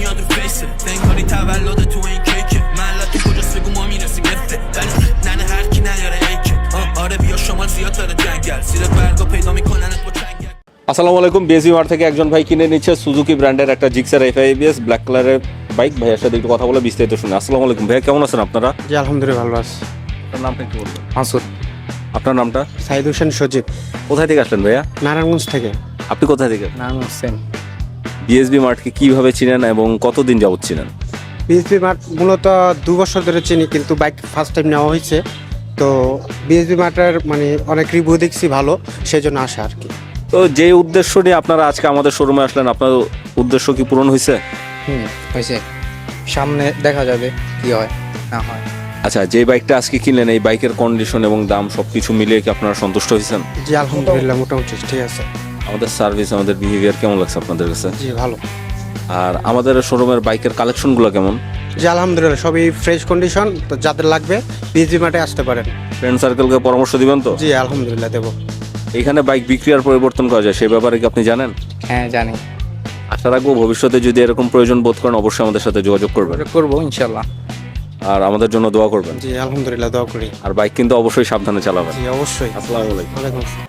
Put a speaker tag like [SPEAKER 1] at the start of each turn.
[SPEAKER 1] dünya dur face it Denk harita ver lo da tu ain't cake it Mellati kocası bu maminesi gefte Nane her ki nelere eyke Ara bir yaşamal ziyatları cengel Sire bergo peyda mikonenet bu çengel
[SPEAKER 2] আসসালামু আলাইকুম। BSB mart থেকে একজন ভাই কিনে নিচ্ছে Suzuki ব্র্যান্ডের একটা Gixxer এফআইবিএস black কালারের বাইক। ভাইয়ের সাথে একটু কথা বলে বিস্তারিত শুনে। আসসালামু আলাইকুম ভাইয়া, কেমন আছেন আপনারা?
[SPEAKER 3] জি আলহামদুলিল্লাহ ভালো আছি।
[SPEAKER 2] আপনার নামটা একটু বলবেন।
[SPEAKER 3] মাসুদ।
[SPEAKER 2] আপনার নামটা?
[SPEAKER 3] সাইদ হোসেন সজীব,
[SPEAKER 2] কোথায় থেকে আসলেন ভাইয়া?
[SPEAKER 3] নারায়ণগঞ্জ থেকে।
[SPEAKER 2] আপনি কোথায় থেকে?
[SPEAKER 3] নাম হোসেন।
[SPEAKER 2] বিএসবি মার্টকে কিভাবে চিনেন এবং কতদিন যাবত চিনেন?
[SPEAKER 3] বিএসবি মার্ট মূলত 2 বছর ধরে চিনি, কিন্তু বাইক ফার্স্ট টাইম নেওয়া হয়েছে। তো বিএসবি মার্টের মানে অনেক রিভিউ দেখছি ভালো, সেই জন্য আসা আর কি।
[SPEAKER 2] তো যে উদ্দেশ্য নিয়ে আপনারা আজকে আমাদের শোরুমে আসলেন, আপনার উদ্দেশ্য কি পূরণ হয়েছে?
[SPEAKER 4] হয়েছে, সামনে দেখা যাবে কি হয় না হয়।
[SPEAKER 2] আচ্ছা, যে বাইকটা আজকে কিনলেন এই বাইকের কন্ডিশন এবং দাম সবকিছু মিলিয়ে কি আপনারা সন্তুষ্ট হয়েছেন?
[SPEAKER 3] জি আলহামদুলিল্লাহ মোটামুটি ঠিক আছে।
[SPEAKER 2] আমাদের সার্ভিস, আমাদের বিহেভিয়ার কেমন লাগছে আপনাদের কাছে?
[SPEAKER 3] জি ভালো।
[SPEAKER 2] আর আমাদের শোরুমের বাইকের কালেকশনগুলো কেমন?
[SPEAKER 3] জি আলহামদুলিল্লাহ সবই ফ্রেশ কন্ডিশন। তো যাদের লাগবে বিএসবি মার্টে আসতে পারেন।
[SPEAKER 2] ফ্রেন্ড সার্কেলকে পরামর্শ দিবেন তো?
[SPEAKER 3] জি আলহামদুলিল্লাহ দেবো।
[SPEAKER 2] এখানে বাইক বিক্রি আর পরিবর্তন করা যায়, সেই ব্যাপারে কি আপনি জানেন?
[SPEAKER 4] হ্যাঁ জানি,
[SPEAKER 2] আশা রাখবো ভবিষ্যতে যদি এরকম প্রয়োজন বোধ করেন অবশ্যই আমাদের সাথে যোগাযোগ করবেন
[SPEAKER 4] করবো ইনশাল্লাহ।
[SPEAKER 2] আর আমাদের জন্য দোয়া করবেন।
[SPEAKER 3] জি আলহামদুলিল্লাহ দোয়া করি।
[SPEAKER 2] আর বাইক কিন্তু অবশ্যই সাবধানে চালাবেন।
[SPEAKER 3] জি অবশ্যই।
[SPEAKER 2] আসসালামু আলাইকুম।
[SPEAKER 3] ওয়ালাইকুম আসসালাম।